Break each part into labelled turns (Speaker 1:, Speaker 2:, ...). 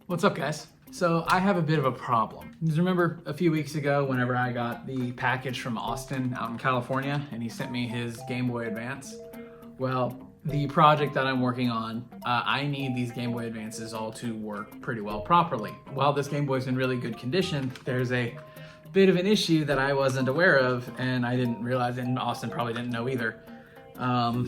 Speaker 1: What's up, guys? So I have a bit of a problem. You remember a few weeks ago whenever I got the package from Austin out in California and he sent me his Game Boy Advance? Well, the project that I'm working on, I need these Game Boy Advances all to work pretty well properly. While this Game Boy's in really good condition, there's a bit of an issue that I wasn't aware of and I didn't realize, and Austin probably didn't know either. But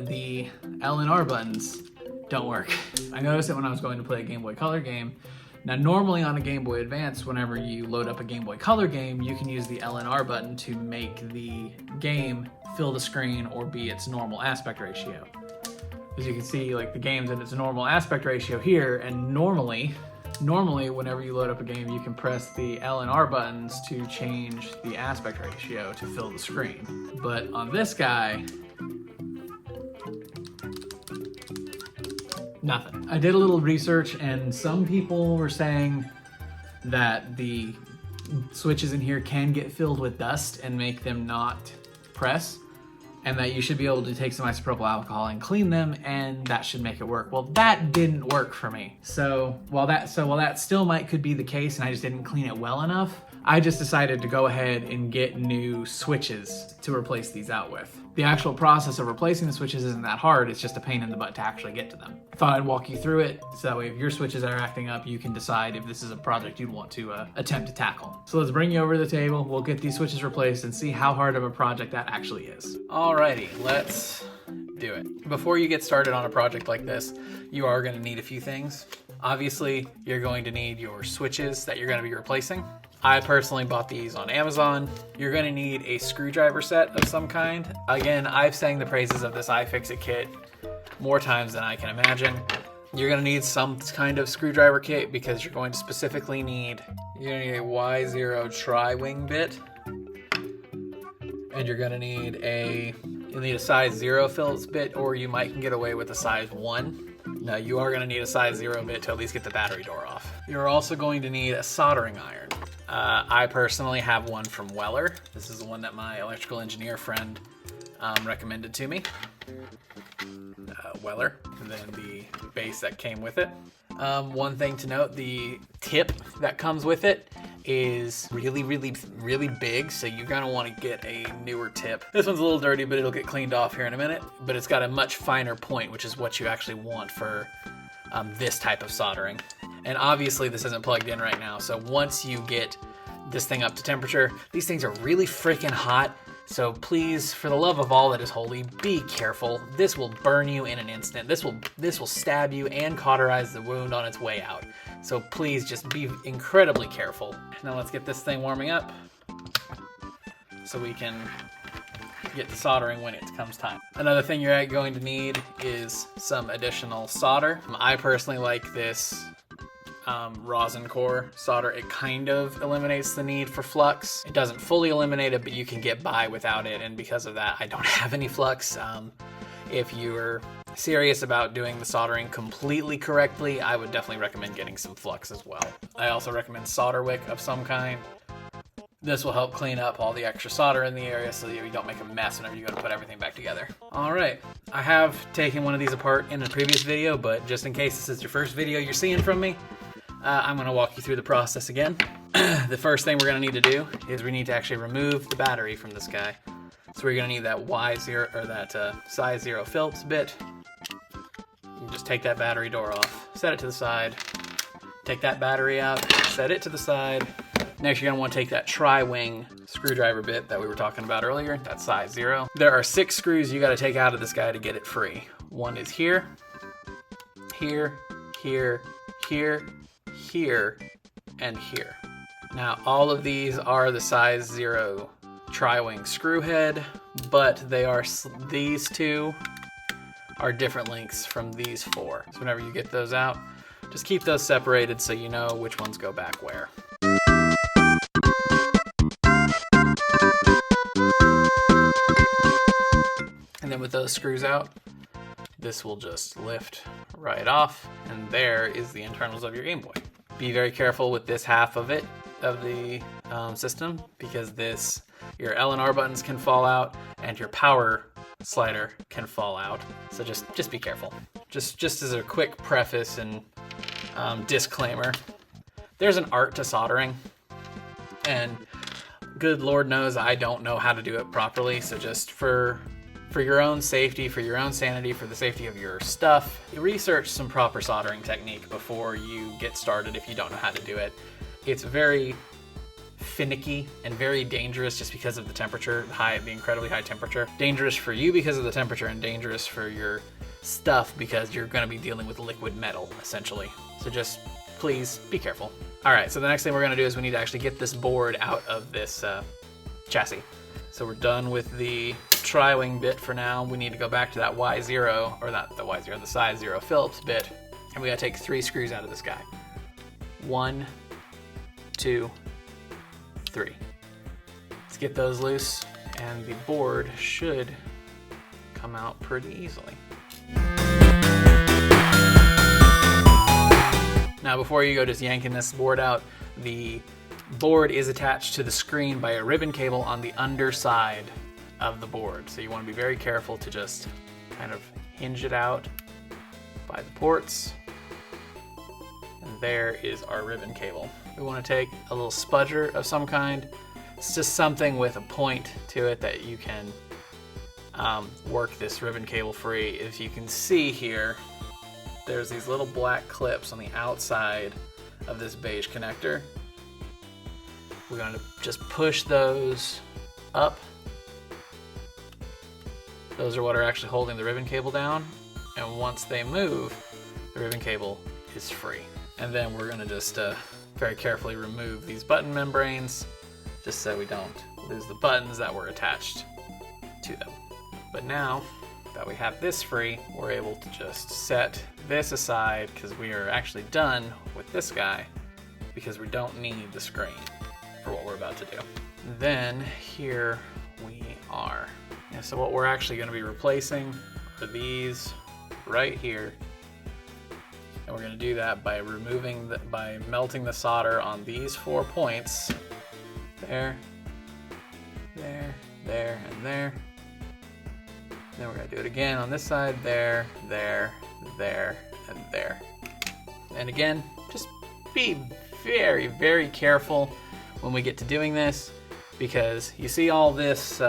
Speaker 1: the L and R buttons don't work. I noticed it when I was going to play a Game Boy Color game. Now, normally on a Game Boy Advance, whenever you load up a Game Boy Color game, you can use the L and R button to make the game fill the screen or be its normal aspect ratio. As you can see, like, the game's in its normal aspect ratio here, and normally whenever you load up a game, you can press the L and R buttons to change the aspect ratio to fill the screen. But on this guy, nothing. I did a little research and some people were saying that the switches in here can get filled with dust and make them not press, and that you should be able to take some isopropyl alcohol and clean them, and that should make it work. Well, that didn't work for me. So while that still could be the case and I just didn't clean it well enough, I just decided to go ahead and get new switches to replace these out with. The actual process of replacing the switches isn't that hard, it's just a pain in the butt to actually get to them. Thought I'd walk you through it, so that way if your switches are acting up, you can decide if this is a project you'd want to attempt to tackle. So let's bring you over to the table, we'll get these switches replaced and see how hard of a project that actually is. Alrighty, let's do it. Before you get started on a project like this, you are going to need a few things. Obviously, you're going to need your switches that you're going to be replacing. I personally bought these on Amazon. You're going to need a screwdriver set of some kind. Again, I've sang the praises of this iFixit kit more times than I can imagine. You're going to need some kind of screwdriver kit because you're going to specifically need a Y0 tri-wing bit. And you're going to need you'll need a size 0 Phillips bit, or you might can get away with a size 1. Now, you are going to need a size 0 bit to at least get the battery door off. You're also going to need a soldering iron. I personally have one from Weller. This is the one that my electrical engineer friend recommended to me. Weller, and then the base that came with it. One thing to note, the tip that comes with it is really big, so you're gonna want to get a newer tip. This one's a little dirty, but it'll get cleaned off here in a minute. But it's got a much finer point, which is what you actually want for this type of soldering. And obviously this isn't plugged in right now, so once you get this thing up to temperature, these things are really freaking hot. So please, for the love of all that is holy, be careful. This will burn you in an instant. This will stab you and cauterize the wound on its way out. So please just be incredibly careful. Now let's get this thing warming up so we can get to soldering when it comes time. Another thing you're going to need is some additional solder. I personally like this rosin core solder. It kind of eliminates the need for flux. It doesn't fully eliminate it, but you can get by without it, and because of that, I don't have any flux. If you're serious about doing the soldering completely correctly, I would definitely recommend getting some flux as well. I also recommend solder wick of some kind. This will help clean up all the extra solder in the area so that you don't make a mess whenever you go to put everything back together. Alright, I have taken one of these apart in a previous video, but just in case this is your first video you're seeing from me, I'm going to walk you through the process again. The first thing we're going to need to do is we need to actually remove the battery from this guy. So we're going to need that Y0 or that size 0 Phillips bit. You just take that battery door off, set it to the side, take that battery out, set it to the side. Next, you're going to want to take that tri-wing screwdriver bit that we were talking about earlier, that size 0. There are 6 screws you got to take out of this guy to get it free. One is here, here, here, here, here, and here. Now, all of these are the size 0 tri-wing screw head, but these 2 are different lengths from these 4. So whenever you get those out, just keep those separated so you know which ones go back where. And then with those screws out, this will just lift right off, and there is the internals of your Game Boy. Be very careful with this half of the system, because your L and R buttons can fall out, and your power slider can fall out. So just be careful. Just as a quick preface and Disclaimer, there's an art to soldering, and good Lord knows I don't know how to do it properly, so just for your own safety, for your own sanity, for the safety of your stuff, research some proper soldering technique before you get started if you don't know how to do it. It's very finicky and very dangerous just because of the temperature, the incredibly high temperature. Dangerous for you because of the temperature, and dangerous for your stuff because you're going to be dealing with liquid metal, essentially. So just please be careful. All right, so the next thing we're going to do is we need to actually get this board out of this chassis. So we're done with the tri-wing bit for now. We need to go back to that Y0, or not the Y0, the size 0 Phillips bit, and we got to take 3 screws out of this guy. 1, 2, 3. Let's get those loose, and the board should come out pretty easily. Now before you go just yanking this board out, the board is attached to the screen by a ribbon cable on the underside of the board. So you want to be very careful to just kind of hinge it out by the ports. And there is our ribbon cable. We want to take a little spudger of some kind. It's just something with a point to it that you can work this ribbon cable free. If you can see here, there's these little black clips on the outside of this beige connector. We're going to just push those up. Those are what are actually holding the ribbon cable down. And once they move, the ribbon cable is free. And then we're going to just very carefully remove these button membranes, just so we don't lose the buttons that were attached to them. But now that we have this free, we're able to just set this aside because we are actually done with this guy, because we don't need the screen for what we're about to do. Then here we are. Yeah, so what we're actually going to be replacing are these right here. And we're going to do that by by melting the solder on these 4 points. There, there, there, and there. Then we're going to do it again on this side, there, there, there, and there. And again, just be very, very careful when we get to doing this, because you see all this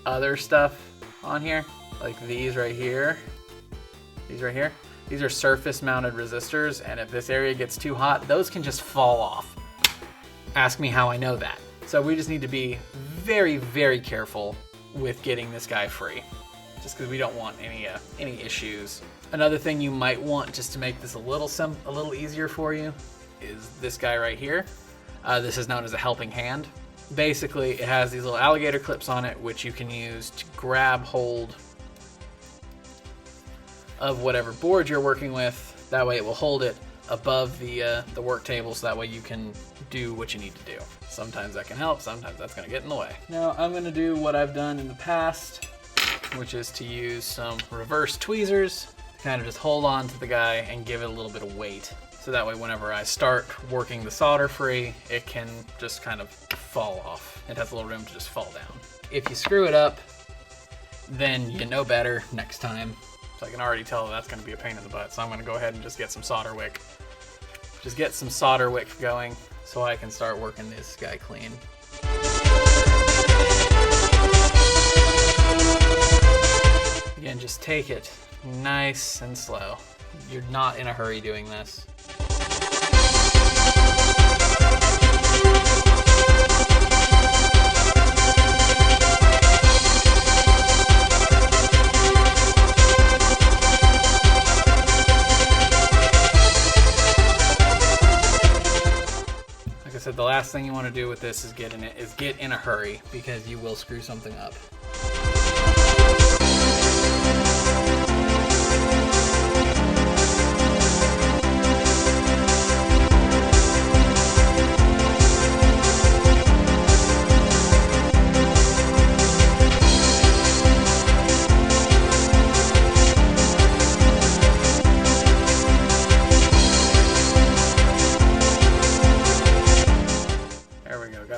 Speaker 1: other stuff on here, like these right here, these right here. These are surface mounted resistors, and if this area gets too hot, those can just fall off. Ask me how I know that. So we just need to be very, very careful with getting this guy free, just because we don't want any issues. Another thing you might want, just to make this a little easier for you, is this guy right here. This is known as a helping hand. Basically, it has these little alligator clips on it, which you can use to grab hold of whatever board you're working with. That way it will hold it above the work table, so that way you can do what you need to do. Sometimes that can help, sometimes that's going to get in the way. Now I'm going to do what I've done in the past, which is to use some reverse tweezers to kind of just hold on to the guy and give it a little bit of weight. So that way whenever I start working the solder free, it can just kind of fall off. It has a little room to just fall down. If you screw it up, then you know better next time. So I can already tell that's going to be a pain in the butt. So I'm going to go ahead and just get some solder wick. Just get some solder wick going so I can start working this guy clean. Again, just take it nice and slow. You're not in a hurry doing this. Like I said, the last thing you want to do with this is get in a hurry, because you will screw something up.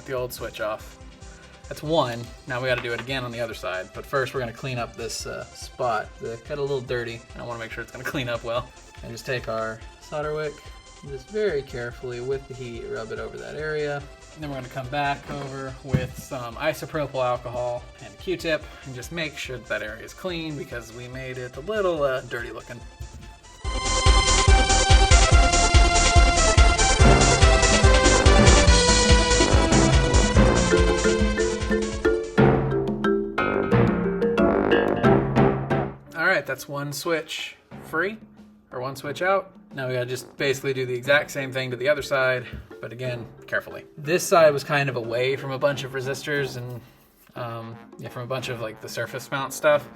Speaker 1: The old switch off. That's one. Now we got to do it again on the other side. But first we're going to clean up this spot. It got a little dirty, and I want to make sure it's going to clean up well. And just take our solder wick, Just very carefully with the heat, rub it over that area. And then we're going to come back over with some isopropyl alcohol and a Q-tip and just make sure that area is clean because we made it a little dirty looking. Alright, that's one switch free, or one switch out. Now we gotta just basically do the exact same thing to the other side, but again, carefully. This side was kind of away from a bunch of resistors and yeah, from a bunch of like the surface mount stuff.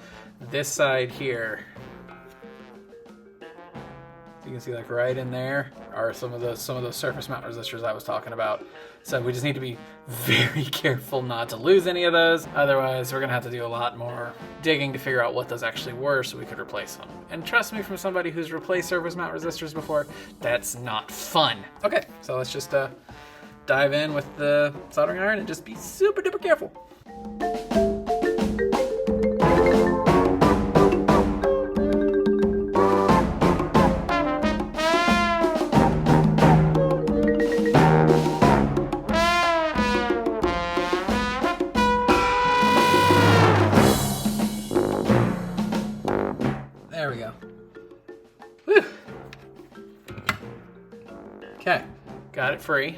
Speaker 1: This side here, you can see like right in there are some of those surface mount resistors I was talking about. So we just need to be very careful not to lose any of those. Otherwise, we're gonna have to do a lot more digging to figure out what those actually were so we could replace them. And trust me, from somebody who's replaced surface mount resistors before, that's not fun. Okay, so let's just dive in with the soldering iron and just be super duper careful. There we go. Whew. Okay, got it free.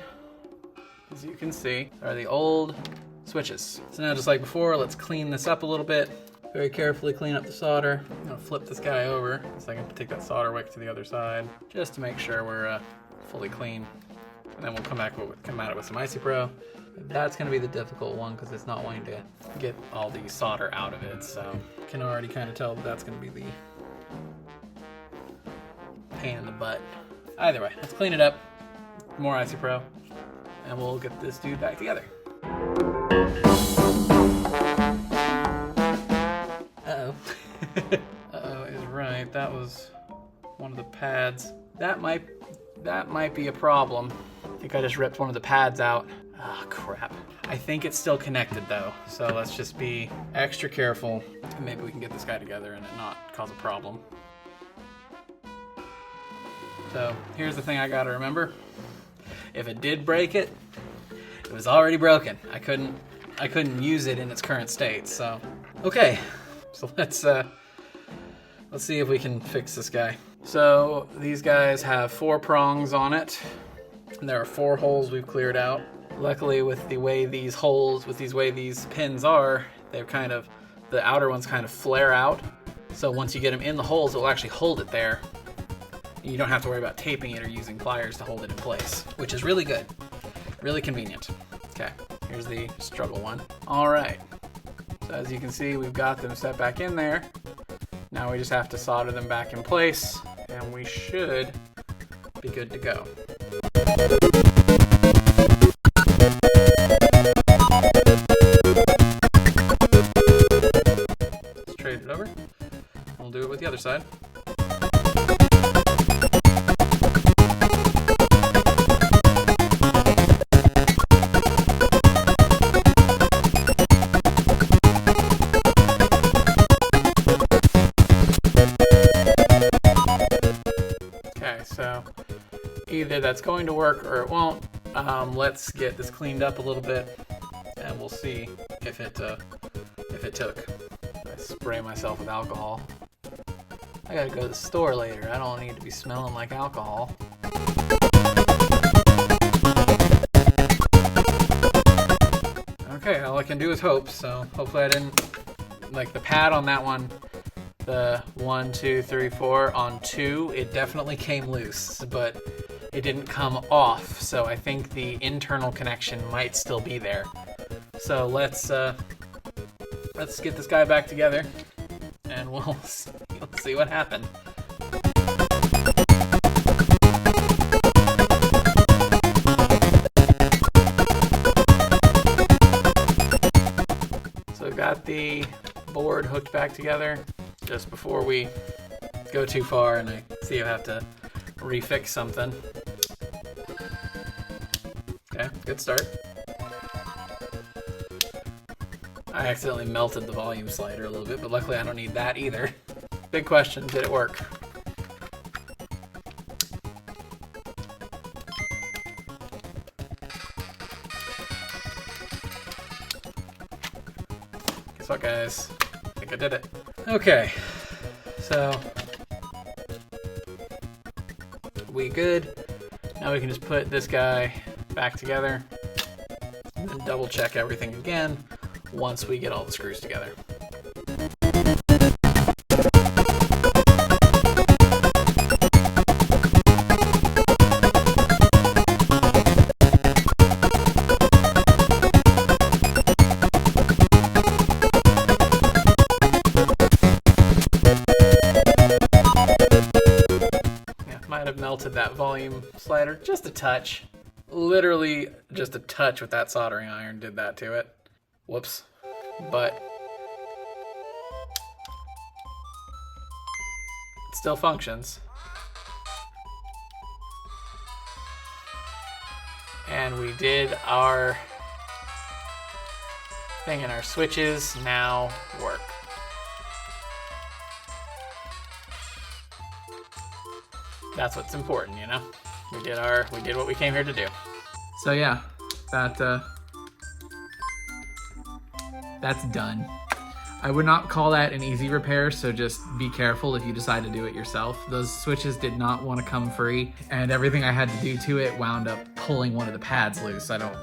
Speaker 1: As you can see, are the old switches. So now, just like before, let's clean this up a little bit. Very carefully clean up the solder. I'm gonna flip this guy over so I can take that solder wick to the other side, just to make sure we're fully clean. And then we'll come at it with some Isopro. That's gonna be the difficult one because it's not wanting to get all the solder out of it. So you can already kind of tell that that's gonna be the pain in the butt. Either way, let's clean it up. More Isopro, and we'll get this dude back together. Uh-oh. Uh-oh is right. That was one of the pads. That might be a problem. I think I just ripped one of the pads out. Ah, crap. I think it's still connected though, so let's just be extra careful and maybe we can get this guy together and it not cause a problem. So here's the thing I gotta remember. If it did break it, it was already broken. I couldn't use it in its current state, so. Okay, so let's see if we can fix this guy. So these guys have 4 prongs on it, and there are 4 holes we've cleared out. Luckily, with the way these pins are, they're kind of, the outer ones kind of flare out. So once you get them in the holes, it will actually hold it there. You don't have to worry about taping it or using pliers to hold it in place, which is really good, really convenient. Okay, here's the struggle one. All right, so as you can see, we've got them set back in there. Now we just have to solder them back in place, and we should be good to go. Let's trade it over. We'll do it with the other side. So either that's going to work or it won't. Let's get this cleaned up a little bit and we'll see if it took. I spray myself with alcohol. I gotta go to the store later. I don't need to be smelling like alcohol. Okay, all I can do is hope, so hopefully I didn't, like the pad on that one, the 1, 2, 3, 4 on 2, it definitely came loose, but it didn't come off. So I think the internal connection might still be there. So let's get this guy back together, and we'll see what happened. So got the board hooked back together. Just before we go too far and I see I have to refix something. Okay, good start. I accidentally melted the volume slider a little bit, but luckily I don't need that either. Big question, did it work? Guess what, guys? I think I did it. Okay, so we good. Now we can just put this guy back together and then double check everything again once we get all the screws together. Melted that volume slider just a touch. Literally just a touch with that soldering iron did that to it. Whoops. But it still functions. And we did our thing, and our switches now work. That's what's important, you know? We did what we came here to do. So yeah, that's done. I would not call that an easy repair, so just be careful if you decide to do it yourself. Those switches did not want to come free, and everything I had to do to it wound up pulling one of the pads loose. I don't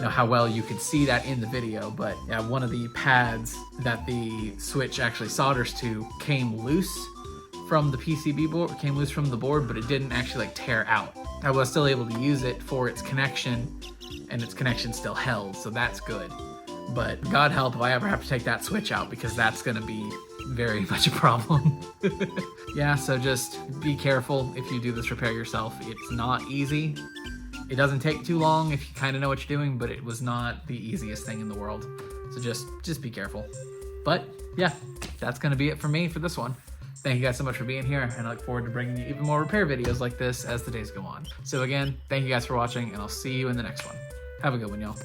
Speaker 1: know how well you could see that in the video, but yeah, one of the pads that the switch actually solders to came loose from the PCB board, came loose from the board, but it didn't actually like tear out. I was still able to use it for its connection, and its connection still held, so that's good. But God help if I ever have to take that switch out, because that's gonna be very much a problem. Yeah, so just be careful if you do this repair yourself. It's not easy. It doesn't take too long if you kind of know what you're doing, but it was not the easiest thing in the world. So just be careful. But yeah, that's gonna be it for me for this one. Thank you guys so much for being here, and I look forward to bringing you even more repair videos like this as the days go on. So again, thank you guys for watching, and I'll see you in the next one. Have a good one, y'all.